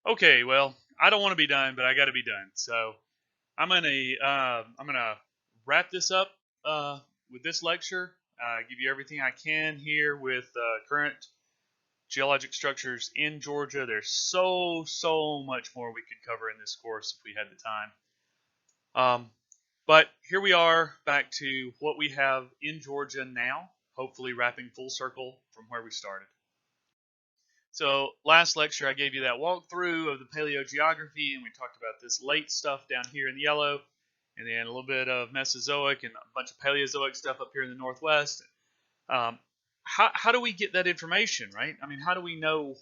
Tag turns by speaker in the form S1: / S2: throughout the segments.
S1: Okay, well, I don't want to be done, but I got to be done. So I'm gonna wrap this up with this lecture. Give you everything I can here with current geologic structures in Georgia. There's so much more we could cover in this course if we had the time. But here we are back to what we have in Georgia now. Hopefully, wrapping full circle from where we started. So last lecture I gave you that walkthrough of the paleogeography, and we talked about this late stuff down here in the yellow, and then a little bit of Mesozoic and a bunch of Paleozoic stuff up here in the Northwest. Um, how do we get that information, right? I mean, how do we know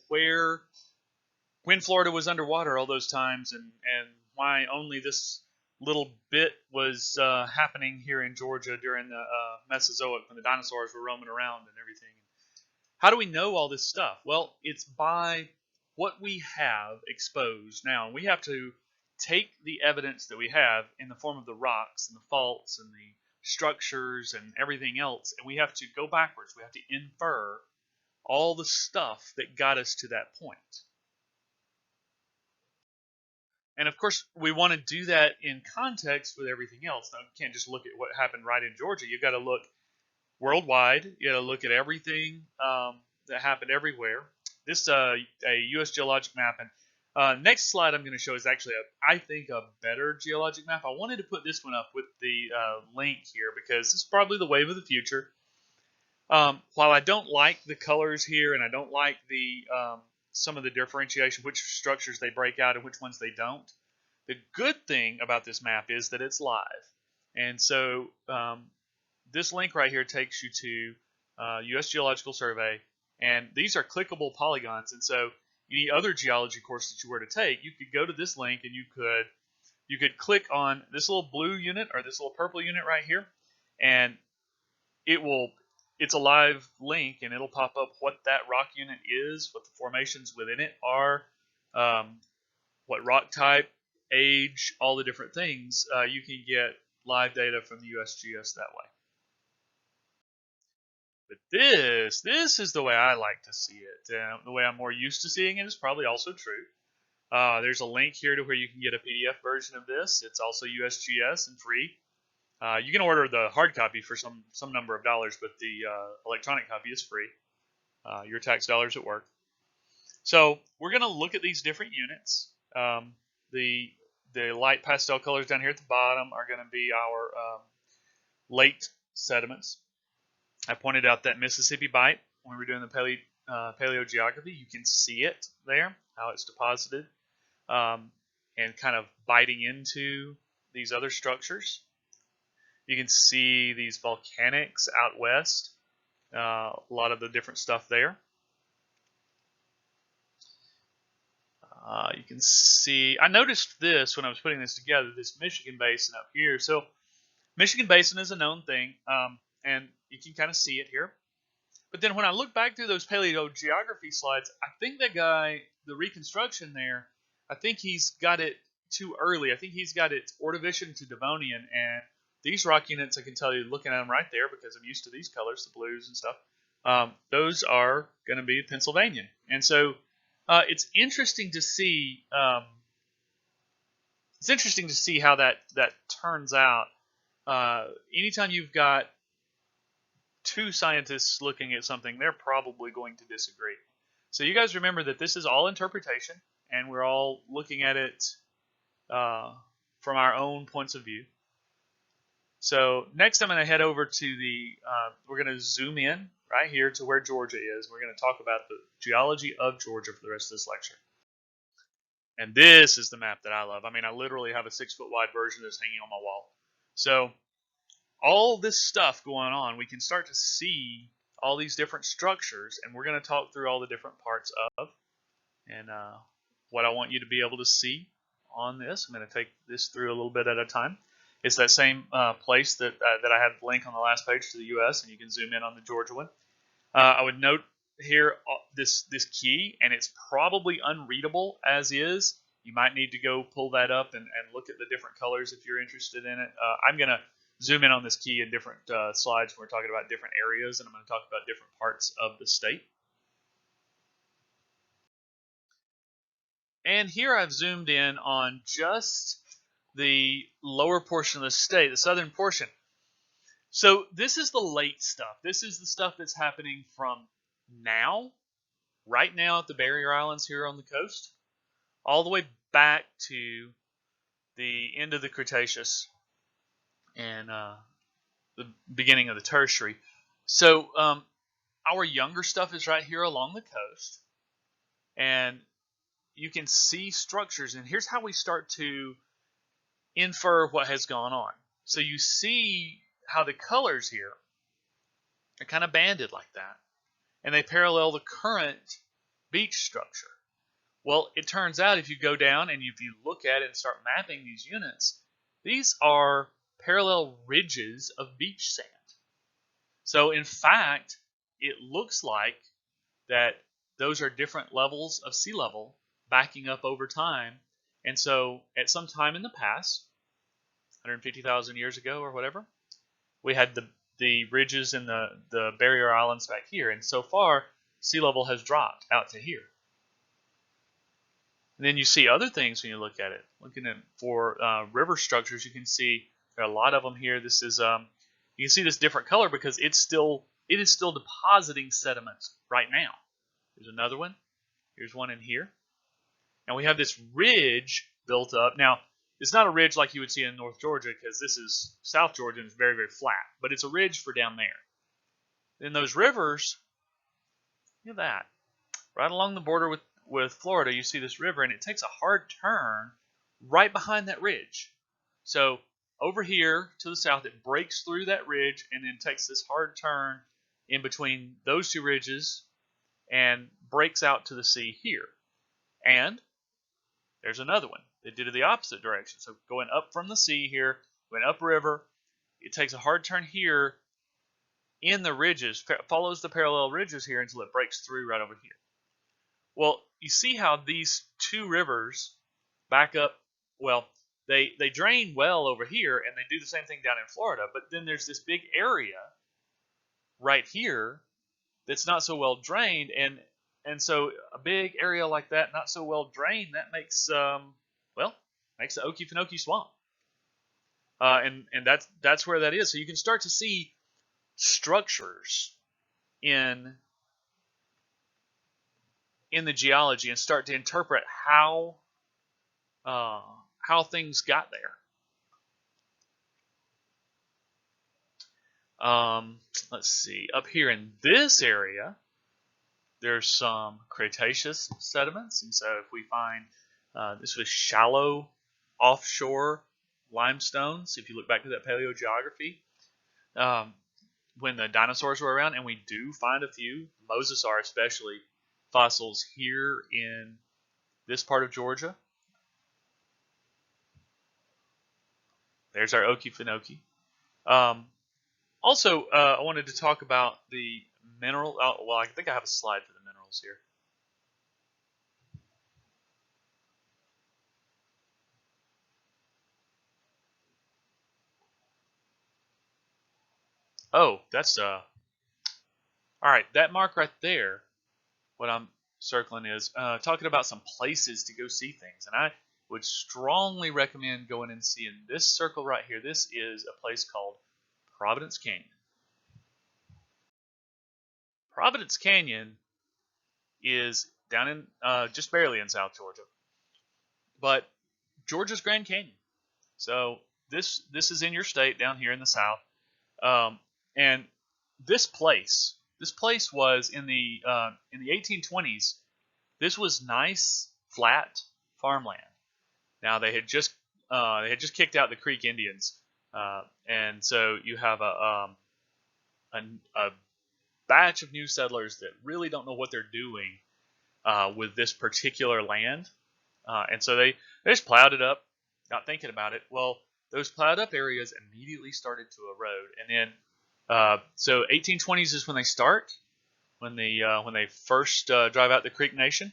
S1: when Florida was underwater all those times, and why only this little bit was happening here in Georgia during the Mesozoic when the dinosaurs were roaming around and everything? How do we know all this stuff? Well, it's by what we have exposed now. We have to take the evidence that we have in the form of the rocks and the faults and the structures and everything else, and we have to go backwards. We have to infer all the stuff that got us to that point. And of course, we want to do that in context with everything else. Now, you can't just look at what happened right in Georgia. You've got to look worldwide. You got to look at everything that happened everywhere. This a U.S. geologic map, and next slide I'm going to show is actually I think a better geologic map. I wanted to put this one up with the link here because it's probably the wave of the future. While I don't like the colors here, and I don't like the some of the differentiation, which structures they break out and which ones they don't. The good thing about this map is that it's live, and so this link right here takes you to U.S. Geological Survey, and these are clickable polygons. And so, any other geology course that you were to take, you could go to this link and you could click on this little blue unit or this little purple unit right here, and it's a live link, and it'll pop up what that rock unit is, what the formations within it are, what rock type, age, all the different things. You can get live data from the USGS that way. But this is the way I like to see it. The way I'm more used to seeing it is probably also true. There's a link here to where you can get a PDF version of this. It's also USGS and free. You can order the hard copy for some number of dollars, but the electronic copy is free. Your tax dollars at work. So we're going to look at these different units. The light pastel colors down here at the bottom are going to be our late sediments. I pointed out that Mississippi Bight when we were doing the paleogeography. You can see it there, how it's deposited, and kind of biting into these other structures. You can see these volcanics out west, a lot of the different stuff there. You can see, I noticed this when I was putting this together, this Michigan Basin up here. So Michigan Basin is a known thing, and you can kind of see it here. But then when I look back through those paleogeography slides, I think that guy, the reconstruction there, I think he's got it too early. I think he's got it Ordovician to Devonian, and these rock units, I can tell you, looking at them right there, because I'm used to these colors, the blues and stuff, those are going to be Pennsylvanian. And so it's interesting to see. It's interesting to see how that turns out. Anytime you've got two scientists looking at something, they're probably going to disagree. So you guys remember that this is all interpretation, and we're all looking at it from our own points of view. So next I'm going to head over to we're going to zoom in right here to where Georgia is. We're going to talk about the geology of Georgia for the rest of this lecture. And this is the map that I love. I mean, I literally have a 6-foot wide version that's hanging on my wall. So all this stuff going on, we can start to see all these different structures, and we're going to talk through all the different parts of, and what I want you to be able to see on this. I'm going to take this through a little bit at a time. It's that same place that I had the link on the last page to the U.S., and you can zoom in on the Georgia one. I would note here this key, and it's probably unreadable as is. You might need to go pull that up and look at the different colors if you're interested in it. I'm going to zoom in on this key in different slides when we're talking about different areas, and I'm going to talk about different parts of the state. And here I've zoomed in on just the lower portion of the state, the southern portion. So this is the late stuff. This is the stuff that's happening from now, right now at the barrier islands here on the coast, all the way back to the end of the Cretaceous and the beginning of the Tertiary. So our younger stuff is right here along the coast, and you can see structures. And here's how we start to infer what has gone on. So you see how the colors here are kind of banded like that, and they parallel the current beach structure. Well, it turns out if you go down and if you look at it and start mapping these units, these are parallel ridges of beach sand. So in fact, it looks like that those are different levels of sea level backing up over time. And so at some time in the past, 150,000 years ago or whatever, we had the ridges in the barrier islands back here. And so far, sea level has dropped out to here. And then you see other things when you look at it. Looking at for river structures, you can see there are a lot of them here. This is you can see this different color because it is still depositing sediments right now. There's another one. Here's one in here. And we have this ridge built up. Now, it's not a ridge like you would see in North Georgia because this is South Georgia and it's very, very flat. But it's a ridge for down there. Then those rivers, look at that. Right along the border with Florida, you see this river, and it takes a hard turn right behind that ridge. So over here to the south, it breaks through that ridge and then takes this hard turn in between those two ridges and breaks out to the sea here. And there's another one that did it the opposite direction. So going up from the sea here, going upriver, it takes a hard turn here in the ridges, follows the parallel ridges here until it breaks through right over here. Well, you see how these two rivers back up, well, they drain well over here, and they do the same thing down in Florida, but then there's this big area right here that's not so well drained, and so a big area like that, not so well drained, that makes makes the Okefenokee Swamp, and that's where that is. So you can start to see structures in the geology and start to interpret how things got there. Let's see. Up here in this area, there's some Cretaceous sediments, and so if we find this was shallow offshore limestones, if you look back to that paleogeography, when the dinosaurs were around, and we do find a few, mosasaur especially, fossils here in this part of Georgia. There's our Okefenokee. Also, I wanted to talk about the mineral. Well, I think I have a slide for the minerals here. Oh, that's all right. That mark right there, what I'm circling is talking about some places to go see things, and I would strongly recommend going and seeing this circle right here. This is a place called Providence Canyon. Providence Canyon is down in just barely in South Georgia, but Georgia's Grand Canyon. So this is in your state down here in the South, and this place was in the 1820s. This was nice flat farmland. Now they had just kicked out the Creek Indians, and so you have a batch of new settlers that really don't know what they're doing with this particular land, and so they just plowed it up, not thinking about it. Well, those plowed up areas immediately started to erode, and then so 1820s is when they start, when they first drive out the Creek Nation,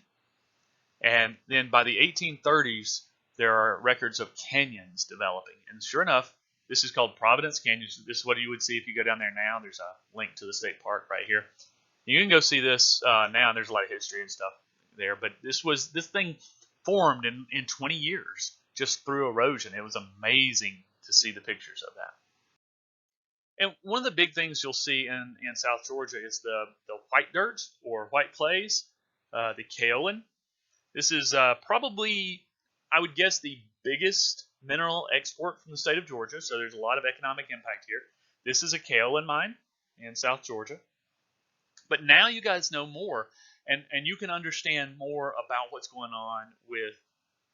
S1: and then by the 1830s there are records of canyons developing, and sure enough, this is called Providence Canyon. This is what you would see if you go down there now. There's a link to the state park right here. You can go see this now, and there's a lot of history and stuff there. But this thing formed in 20 years just through erosion. It was amazing to see the pictures of that. And one of the big things you'll see in South Georgia is the white dirt or white clays, the kaolin. This is probably, I would guess, the biggest mineral export from the state of Georgia, so there's a lot of economic impact here. This is a kaolin mine in South Georgia. But now you guys know more, and you can understand more about what's going on with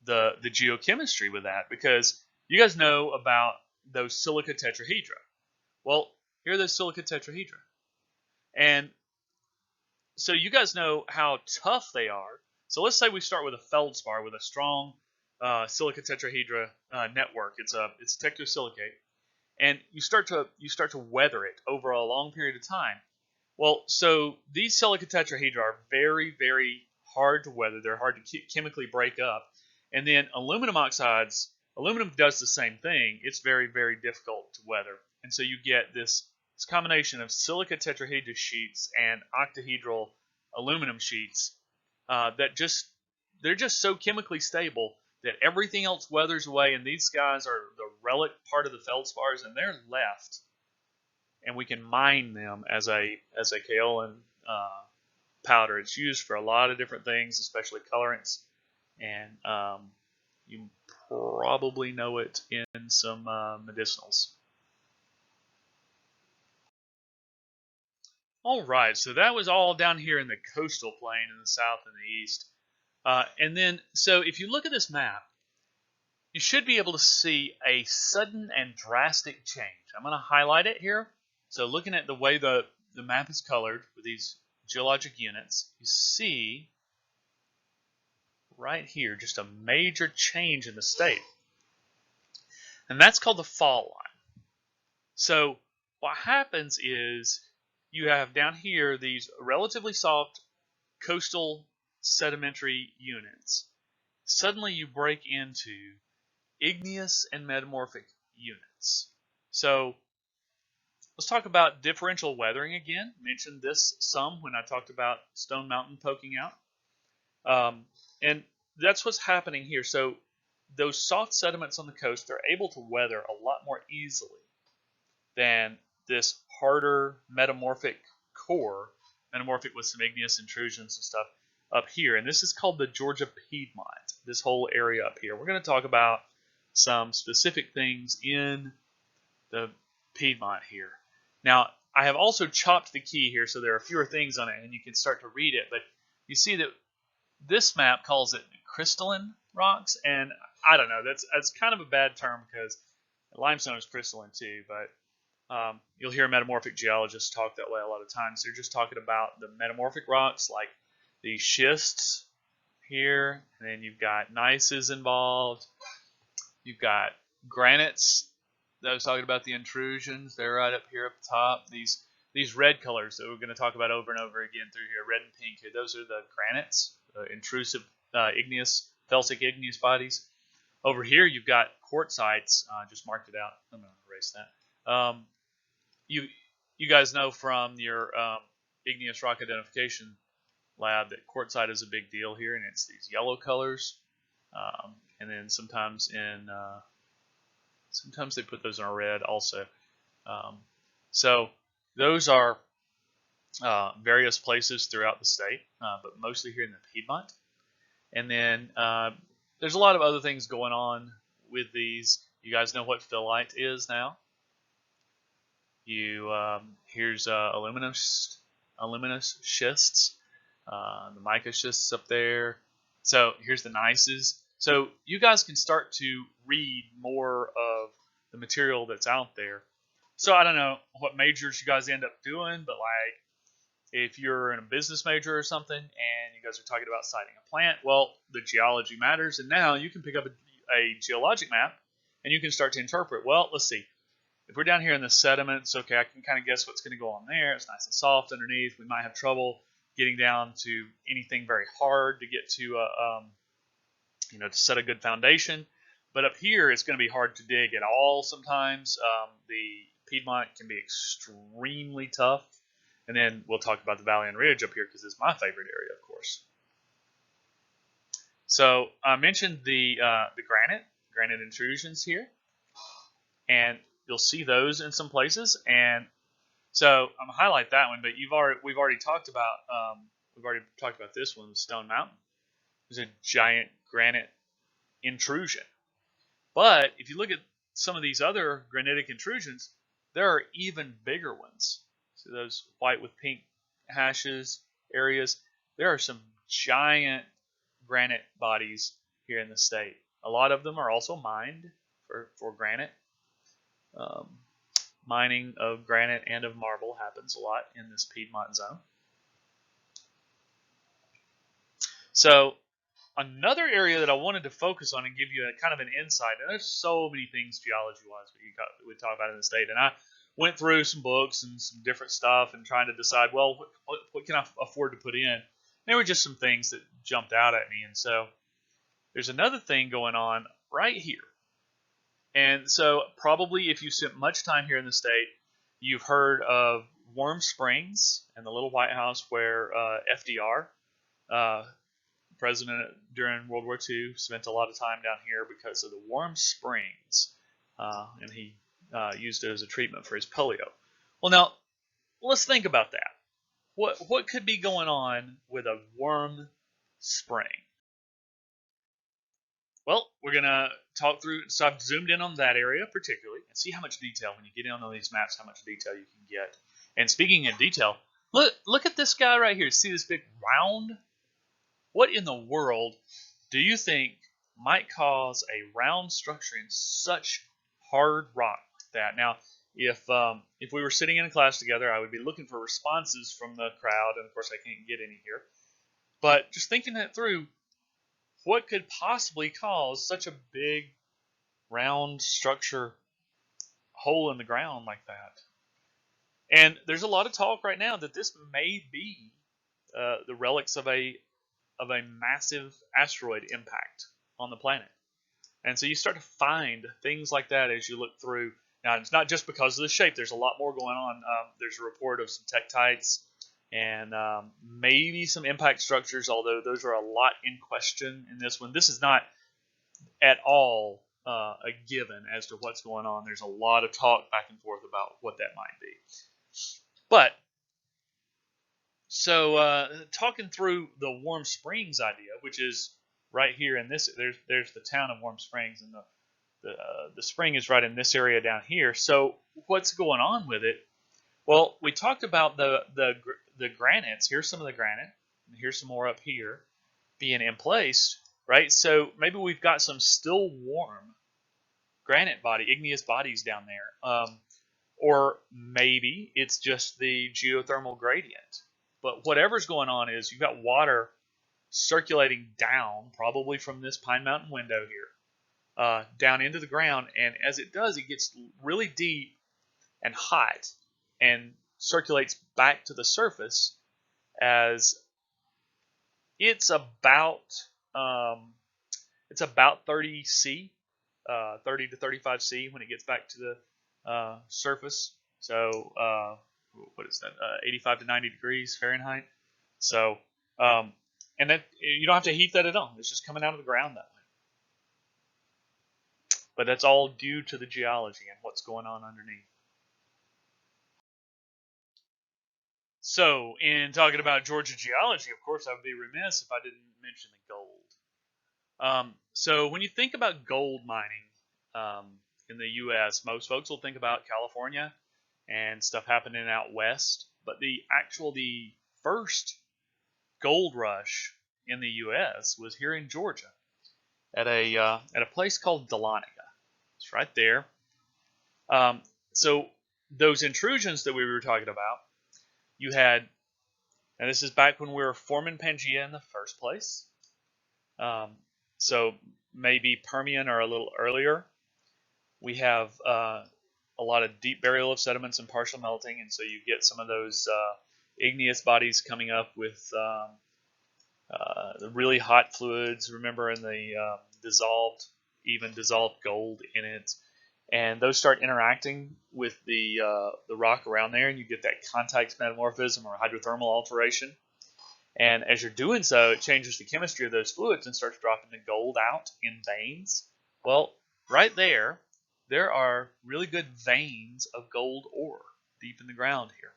S1: the geochemistry with that, because you guys know about those silica tetrahedra. Well, here are those silica tetrahedra. And so you guys know how tough they are. So let's say we start with a feldspar with a strong silica tetrahedra network. It's a tectosilicate, and you start to weather it over a long period of time. Well, so these silica tetrahedra are very, very hard to weather. They're hard to chemically break up. And then aluminum oxides, aluminum does the same thing. It's very, very difficult to weather. And so you get this combination of silica tetrahedra sheets and octahedral aluminum sheets they're just so chemically stable that everything else weathers away, and these guys are the relic part of the feldspars, and they're left, and we can mine them as a kaolin powder. It's used for a lot of different things, especially colorants, and you probably know it in some medicinals. All right, so that was all down here in the coastal plain in the south and the east. And then, so if you look at this map, you should be able to see a sudden and drastic change. I'm going to highlight it here. So looking at the way the map is colored with these geologic units, you see right here just a major change in the state. And that's called the fall line. So what happens is you have down here these relatively soft coastal sedimentary units. Suddenly you break into igneous and metamorphic units. So let's talk about differential weathering again. Mentioned this some when I talked about Stone Mountain poking out. And that's what's happening here. So those soft sediments on the coast, they're able to weather a lot more easily than this harder metamorphic core, metamorphic with some igneous intrusions and stuff up here. And this is called the Georgia Piedmont, this whole area up here. We're going to talk about some specific things in the Piedmont here. Now, I have also chopped the key here, so there are fewer things on it, and you can start to read it. But you see that this map calls it crystalline rocks, and I don't know, that's kind of a bad term because limestone is crystalline too, but you'll hear metamorphic geologists talk that way a lot of times. They're just talking about the metamorphic rocks, like the schists here, and then you've got gneisses involved. You've got granites that I was talking about, the intrusions. They're right up here up top. These red colors that we're going to talk about over and over again through here, red and pink here, those are the granites, intrusive igneous, felsic igneous bodies. Over here you've got quartzites. Just marked it out. I'm going to erase that. You guys know from your igneous rock identification lab that quartzite is a big deal here, and it's these yellow colors, and then sometimes they put those in a red also. So those are various places throughout the state, but mostly here in the Piedmont. And then there's a lot of other things going on with these. You guys know what phyllite is now. Here's aluminous schists, the mica schists up there. So here's the gneisses. So you guys can start to read more of the material that's out there. So I don't know what majors you guys end up doing, but like if you're in a business major or something and you guys are talking about siting a plant, well, the geology matters, and now you can pick up a geologic map and you can start to interpret, well, let's see. If we're down here in the sediments, okay, I can kind of guess what's going to go on there. It's nice and soft underneath. We might have trouble getting down to anything very hard to get to, to set a good foundation. But up here, it's going to be hard to dig at all sometimes. The Piedmont can be extremely tough. And then we'll talk about the Valley and Ridge up here because it's my favorite area, of course. So I mentioned the granite intrusions here, and you'll see those in some places. And so I'm gonna highlight that one, but we've already talked about this one, Stone Mountain. There's a giant granite intrusion. But if you look at some of these other granitic intrusions, there are even bigger ones. So those white with pink hashes areas, there are some giant granite bodies here in the state. A lot of them are also mined for granite. Um, Mining of granite and of marble happens a lot in this Piedmont zone. So another area that I wanted to focus on and give you a kind of an insight, and there's so many things geology-wise we talk about in the state, and I went through some books and some different stuff and trying to decide, well, what can I afford to put in? There were just some things that jumped out at me, and so there's another thing going on right here. And so probably if you spent much time here in the state, you've heard of Warm Springs and the little White House where FDR, president during World War II, spent a lot of time down here because of the warm springs, and he used it as a treatment for his polio. Well, now let's think about that. What could be going on with a warm spring? Well, we're gonna talk through. So I've zoomed in on that area particularly, and see how much detail when you get in on these maps, how much detail you can get. And speaking of detail, look at this guy right here. See this big round? What in the world do you think might cause a round structure in such hard rock like that? Now, if we were sitting in a class together, I would be looking for responses from the crowd, and of course I can't get any here. But just thinking that through, what could possibly cause such a big round structure hole in the ground like that? And there's a lot of talk right now that this may be the relics of a massive asteroid impact on the planet. And so you start to find things like that as you look through. Now, it's not just because of the shape. There's a lot more going on. There's a report of some tektites and maybe some impact structures, although those are a lot in question in this one. This is not at all a given as to what's going on. There's a lot of talk back and forth about what that might be. But so talking through the Warm Springs idea, which is right here in this, there's the town of Warm Springs, and the spring is right in this area down here. So what's going on with it? Well, we talked about the granites. Here's some of the granite, and here's some more up here being in place, right? So maybe we've got some still warm granite igneous bodies down there, or maybe it's just the geothermal gradient. But whatever's going on is you've got water circulating down, probably from this Pine Mountain window here, down into the ground. And as it does, it gets really deep and hot and circulates back to the surface as it's about 30 C, 30 to 35 C when it gets back to the surface. So what is that? 85 to 90 degrees Fahrenheit. So and then you don't have to heat that at all. It's just coming out of the ground that way. But that's all due to the geology and what's going on underneath. So, in talking about Georgia geology, of course, I would be remiss if I didn't mention the gold. So, when you think about gold mining in the U.S., most folks will think about California and stuff happening out west. But the first gold rush in the U.S. was here in Georgia at a place called Dahlonega. It's right there. So, those intrusions that we were talking about, you had, and this is back when we were forming Pangea in the first place. So maybe Permian or a little earlier. We have a lot of deep burial of sediments and partial melting, and so you get some of those igneous bodies coming up with the really hot fluids. Remember, in the dissolved gold in it. And those start interacting with the rock around there, and you get that contact metamorphism or hydrothermal alteration. And as you're doing so, it changes the chemistry of those fluids and starts dropping the gold out in veins. Well, right there, there are really good veins of gold ore deep in the ground here.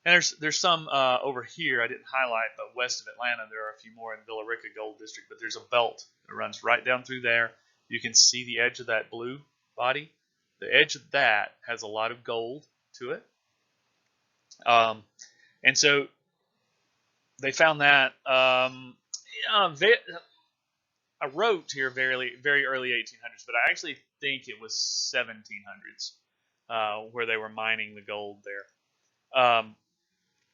S1: And there's some over here I didn't highlight, but west of Atlanta there are a few more in Villa Rica Gold District. But there's a belt that runs right down through there. You can see the edge of that blue body. The edge of that has a lot of gold to it. And so they found that. I wrote here very early 1800s, but I actually think it was 1700s where they were mining the gold there.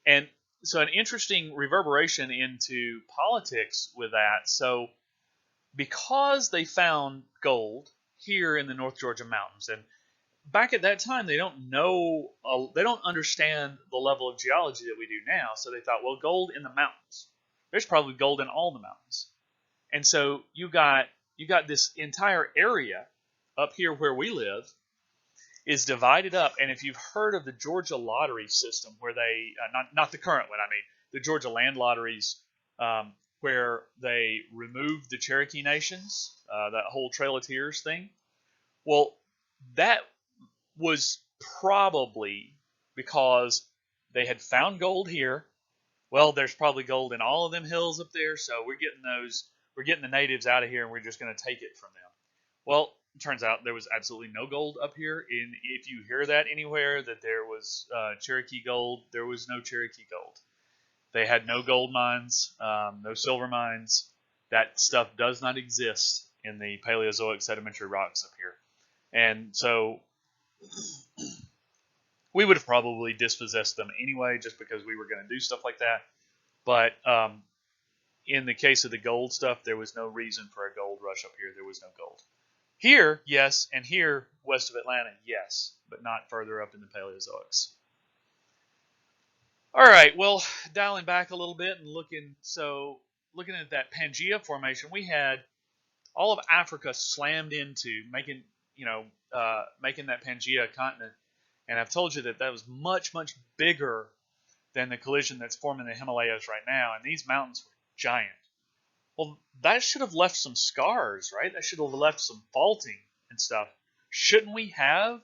S1: And so an interesting reverberation into politics with that. So because they found gold here in the North Georgia mountains, and back at that time they don't understand the level of geology that we do now. So they thought, well, gold in the mountains. There's probably gold in all the mountains. And so you got this entire area up here where we live is divided up. And if you've heard of the Georgia lottery system, where they not the current one, I mean the Georgia land lotteries, where they removed the Cherokee nations, that whole Trail of Tears thing. Well, that was probably because they had found gold here. Well, there's probably gold in all of them hills up there, so we're getting the natives out of here, and we're just going to take it from them. Well, it turns out there was absolutely no gold up here. And if you hear that anywhere, that there was Cherokee gold, there was no Cherokee gold. They had no gold mines, no silver mines. That stuff does not exist in the Paleozoic sedimentary rocks up here. And so we would have probably dispossessed them anyway, just because we were going to do stuff like that. But in the case of the gold stuff, there was no reason for a gold rush up here. There was no gold. Here, yes, and here, west of Atlanta, yes, but not further up in the Paleozoics. All right, well, dialing back a little bit and looking at that Pangea formation, we had all of Africa slammed into making that Pangea continent, and I've told you that was much, much bigger than the collision that's forming the Himalayas right now, and these mountains were giant. Well, that should have left some scars, right? That should have left some faulting and stuff. Shouldn't we have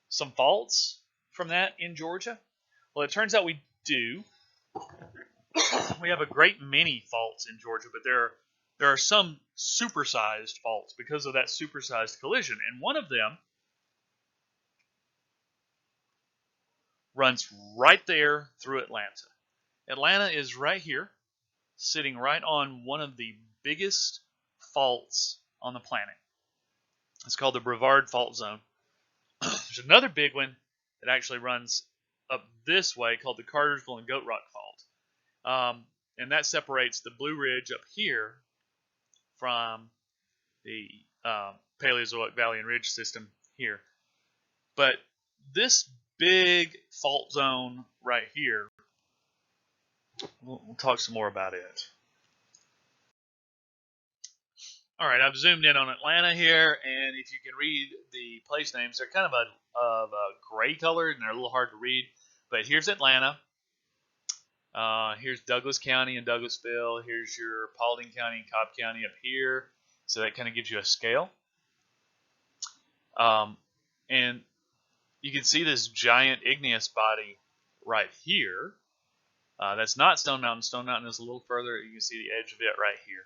S1: some faults from that in Georgia? Well, it turns out we do. We have a great many faults in Georgia, but there are some supersized faults because of that supersized collision. And one of them runs right there through Atlanta. Atlanta is right here, sitting right on one of the biggest faults on the planet. It's called the Brevard Fault Zone. There's another big one that actually runs up this way called the Cartersville and Goat Rock Fault. And that separates the Blue Ridge up here from the Paleozoic Valley and Ridge system here. But this big fault zone right here, we'll talk some more about it. All right, I've zoomed in on Atlanta here, and if you can read the place names, they're kind of a gray color, and they're a little hard to read. But here's Atlanta. Here's Douglas County and Douglasville. Here's your Paulding County and Cobb County up here. So that kind of gives you a scale. And you can see this giant igneous body right here. That's not Stone Mountain. Stone Mountain is a little further. You can see the edge of it right here.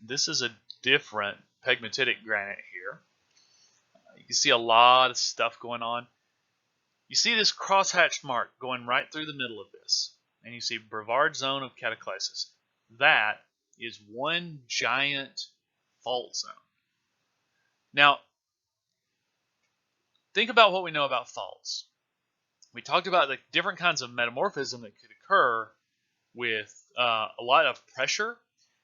S1: This is a different pegmatitic granite here. You can see a lot of stuff going on. You see this crosshatched mark going right through the middle of this. And you see Brevard Zone of Cataclysis. That is one giant fault zone. Now, think about what we know about faults. We talked about the different kinds of metamorphism that could occur with a lot of pressure.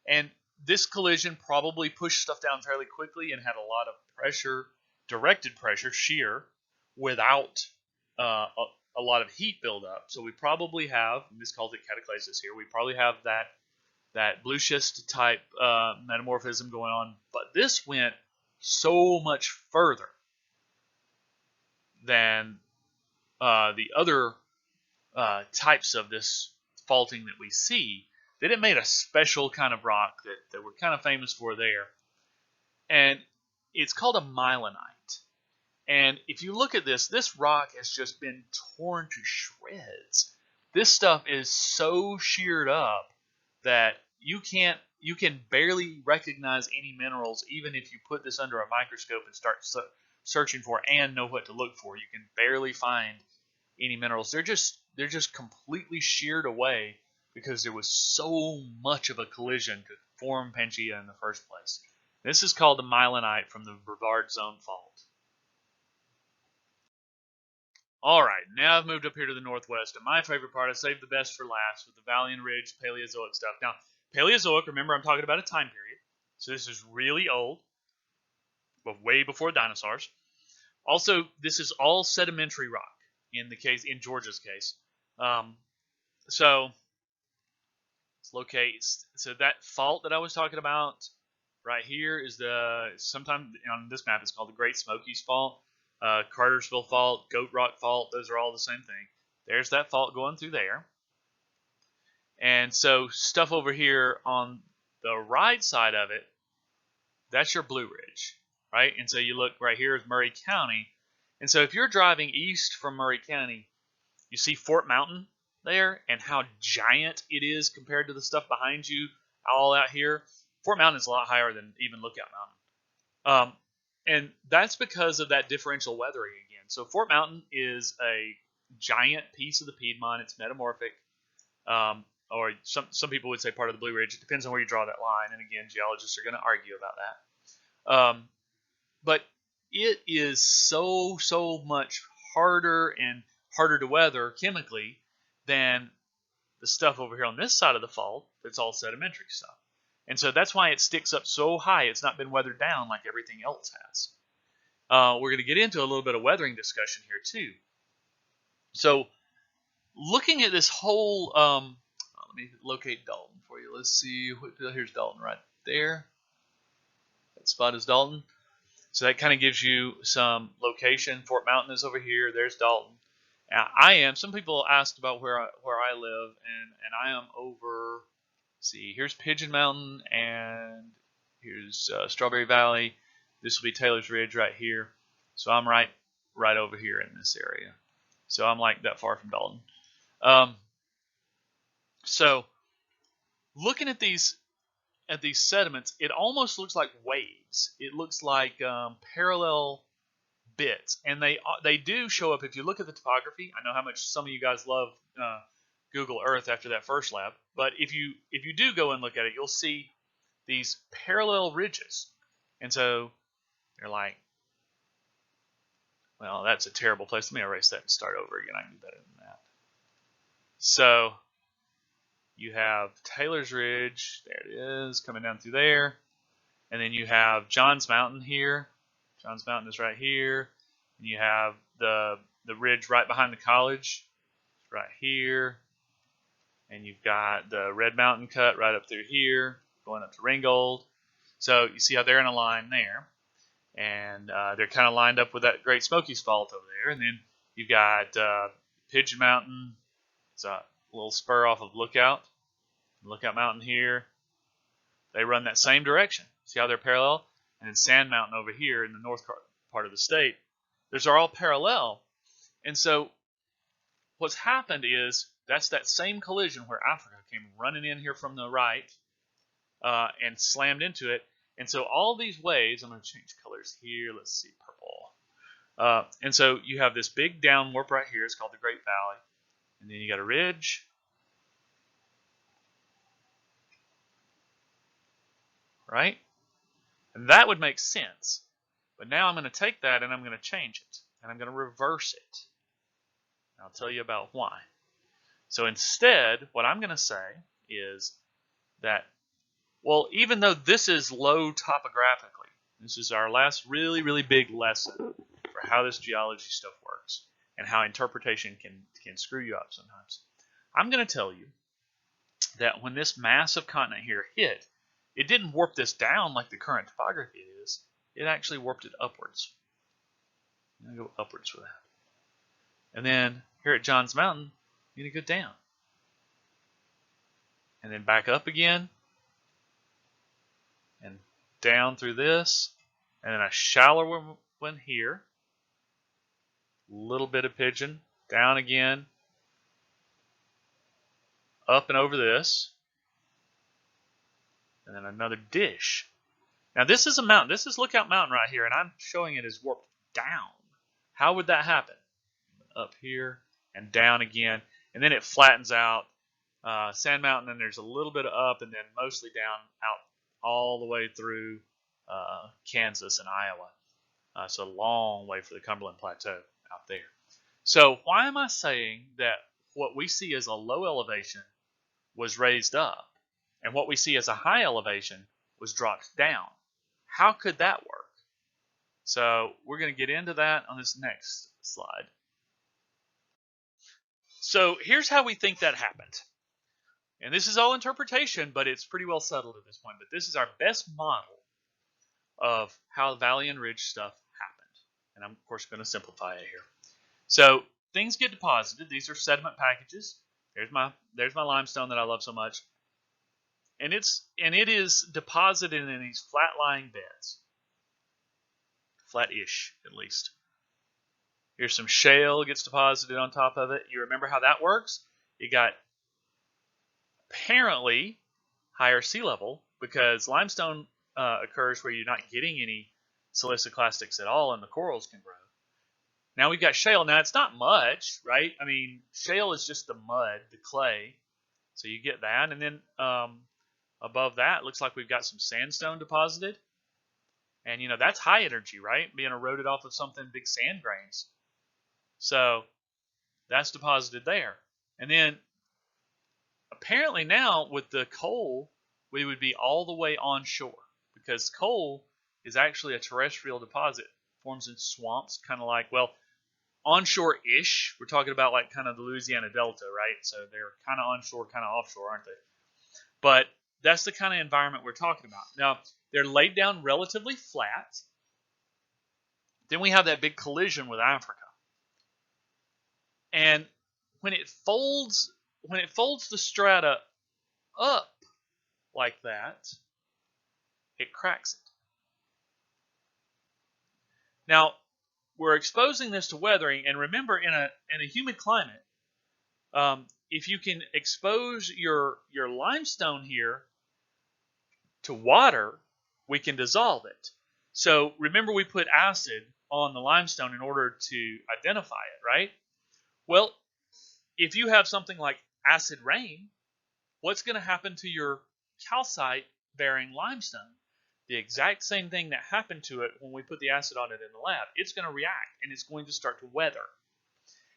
S1: And this collision probably pushed stuff down fairly quickly and had a lot of pressure, directed pressure, shear, without a lot of heat buildup. So we probably have, and this calls it cataclysis here, we probably have that blue schist type metamorphism going on. But this went so much further than the other types of this faulting that we see, that it made a special kind of rock that we're kind of famous for there. And it's called a myelinite. And if you look at this rock has just been torn to shreds. This stuff is so sheared up that you can barely recognize any minerals, even if you put this under a microscope and start searching for and know what to look for. You can barely find any minerals. They're just completely sheared away because there was so much of a collision to form Pangaea in the first place. This is called the myelinite from the Brevard Zone Fault. All right, now I've moved up here to the northwest, and my favorite part, I saved the best for last with the Valley and Ridge Paleozoic stuff. Now, Paleozoic, remember I'm talking about a time period, so this is really old, but way before dinosaurs. Also, this is all sedimentary rock in Georgia's case. So let's locate. So that fault that I was talking about right here is sometimes on this map it's called the Great Smokies Fault. Cartersville Fault, Goat Rock Fault, those are all the same thing. There's that fault going through there. And so stuff over here on the right side of it, that's your Blue Ridge, right? And so you look right here is Murray County. And so if you're driving east from Murray County, you see Fort Mountain there and how giant it is compared to the stuff behind you all out here. Fort Mountain is a lot higher than even Lookout Mountain. And that's because of that differential weathering again. So Fort Mountain is a giant piece of the Piedmont. It's metamorphic, or some people would say part of the Blue Ridge. It depends on where you draw that line. And again, geologists are going to argue about that. But it is so much harder and harder to weather chemically than the stuff over here on this side of the fault that's all sedimentary stuff. And so that's why it sticks up so high. It's not been weathered down like everything else has. We're going to get into a little bit of weathering discussion here too. So looking at this whole, let me locate Dalton for you. Let's see. Here's Dalton right there. That spot is Dalton. So that kind of gives you some location. Fort Mountain is over here. There's Dalton. Some people asked about where I live, and I am over. See, here's Pigeon Mountain, and here's Strawberry Valley. This will be Taylor's Ridge right here. So I'm right over here in this area. So I'm like that far from Dalton. So looking at these sediments, it almost looks like waves. It looks like parallel bits, and they do show up if you look at the topography. I know how much some of you guys love Google Earth after that first lab, but if you do go and look at it, you'll see these parallel ridges, and so they're like, well, that's a terrible place. Let me erase that and start over again. I can do better than that. So you have Taylor's Ridge, there it is, coming down through there, and then you have Johns Mountain here. Johns Mountain is right here, and you have the ridge right behind the college, right here. And you've got the Red Mountain cut right up through here, going up to Ringgold. So you see how they're in a line there. And they're kind of lined up with that Great Smokies Fault over there. And then you've got Pigeon Mountain. It's a little spur off of Lookout. Lookout Mountain here. They run that same direction. See how they're parallel? And then Sand Mountain over here in the north part of the state. Those are all parallel. And so what's happened is that's that same collision where Africa came running in here from the right and slammed into it. And so all these waves, I'm going to change colors here. Let's see, purple. And so you have this big down warp right here. It's called the Great Valley. And then you got a ridge. Right? And that would make sense. But now I'm going to take that and I'm going to change it. And I'm going to reverse it. I'll tell you about why. So instead, what I'm going to say is that, well, even though this is low topographically, this is our last really, really big lesson for how this geology stuff works and how interpretation can screw you up sometimes. I'm going to tell you that when this massive continent here hit, it didn't warp this down like the current topography is. It actually warped it upwards. I'm going to go upwards for that. And then here at Johns Mountain, you're going to go down. and then back up again, and down through this, and then a shallower one here, little bit of pigeon, down again, up and over this, and then another dish. Now this is a mountain. This is Lookout Mountain right here, and I'm showing it as warped down. How would that happen? Up here and down again, and then it flattens out. Sand Mountain, and there's a little bit of up, and then mostly down out all the way through Kansas and Iowa. So a long way for the Cumberland Plateau out there. So why am I saying that what we see as a low elevation was raised up, and what we see as a high elevation was dropped down? How could that work? So we're going to get into that on this next slide. So here's how we think that happened. And this is all interpretation, but it's pretty well settled at this point. But this is our best model of how valley and ridge stuff happened. And I'm, of course, going to simplify it here. So things get deposited. These are sediment packages. There's my limestone that I love so much. And it is deposited in these flat-lying beds. Flat-ish, at least. Here's some shale gets deposited on top of it. You remember how that works? You got apparently higher sea level, because limestone occurs where you're not getting any siliciclastics at all, and the corals can grow. Now we've got shale. Now it's not much, right? I mean, shale is just the mud, the clay. So you get that, and then above that, it looks like we've got some sandstone deposited. And, you know, that's high energy, right? Being eroded off of something, big sand grains. So that's deposited there. And then apparently now with the coal, we would be all the way onshore, because coal is actually a terrestrial deposit. Forms in swamps, kind of like, well, onshore-ish. We're talking about like kind of the Louisiana Delta, right? So they're kind of onshore, kind of offshore, aren't they? But that's the kind of environment we're talking about. Now, they're laid down relatively flat. Then we have that big collision with Africa. And when it folds the strata up like that, it cracks it. Now, we're exposing this to weathering, and remember, in a humid climate, if you can expose your limestone here to water, we can dissolve it. So remember, we put acid on the limestone in order to identify it, right? Well, if you have something like acid rain, what's going to happen to your calcite-bearing limestone? The exact same thing that happened to it when we put the acid on it in the lab. It's going to react, and it's going to start to weather.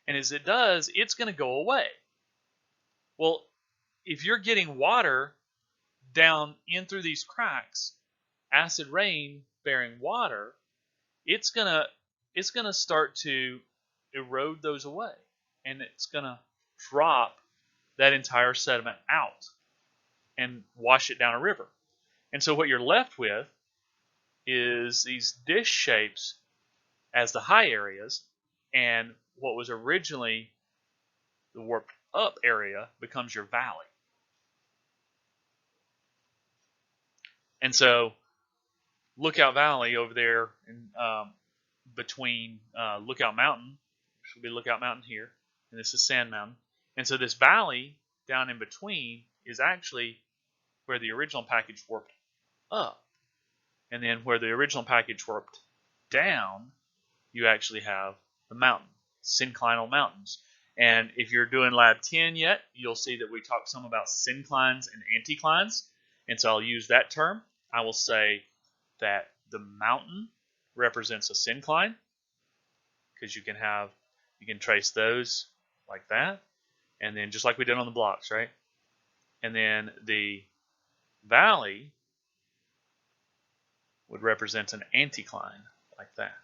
S1: And as it does, it's going to go away. Well, if you're getting water down in through these cracks, acid rain bearing water, it's gonna start to erode those away, and it's gonna drop that entire sediment out and wash it down a river. And so what you're left with is these dish shapes as the high areas, and what was originally the warped up area becomes your valley. And so Lookout Valley over there in, between Lookout Mountain, which will be Lookout Mountain here, and this is Sand Mountain. And so this valley down in between is actually where the original package warped up. And then where the original package warped down, you actually have the mountain, synclinal mountains. And if you're doing Lab 10 yet, you'll see that we talked some about synclines and anticlines. And so I'll use that term. I will say that the mountain represents a syncline, because you can trace those like that, and then just like we did on the blocks, right? And then the valley would represent an anticline like that.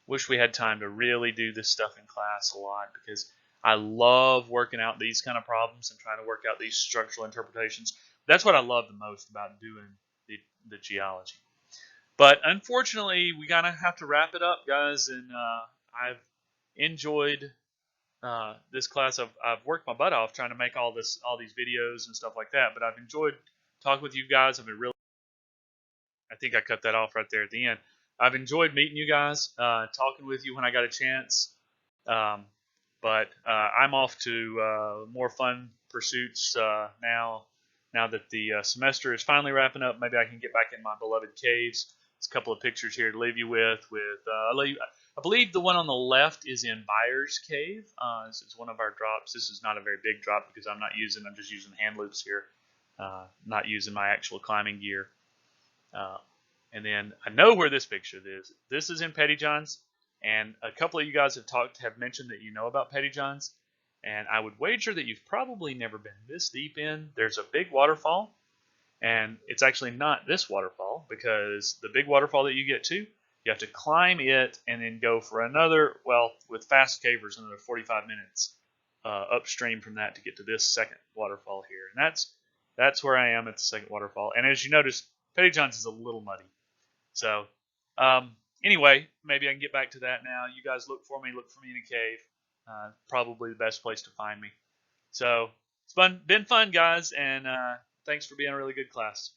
S1: Wish we had time to really do this stuff in class a lot, because I love working out these kind of problems and trying to work out these structural interpretations. That's what I love the most about doing the geology. But unfortunately, we gotta have to wrap it up, guys. And I've enjoyed this class. I've worked my butt off trying to make all these videos and stuff like that, but I've enjoyed talking with you guys. I've been really, I think I cut that off right there at the end. I've enjoyed meeting you guys, talking with you when I got a chance. Um, but I'm off to more fun pursuits now. Now that the semester is finally wrapping up, maybe I can get back in my beloved caves. There's a couple of pictures here to leave you with. I believe the one on the left is in Byers Cave. This is one of our drops. This is not a very big drop because I'm just using hand loops here, not using my actual climbing gear. And then I know where this picture is. This is in Pettyjohns, and a couple of you guys have mentioned that you know about Pettyjohns, and I would wager that you've probably never been this deep in. There's a big waterfall, and it's actually not this waterfall, because the big waterfall that you get to, you have to climb it and then go for another, well, with fast cavers, another 45 minutes upstream from that to get to this second waterfall here. And that's where I am at the second waterfall. And as you notice, Pettyjohns is a little muddy. So anyway, maybe I can get back to that now. You guys look for me in a cave. Probably the best place to find me. So it's been fun, guys, and thanks for being a really good class.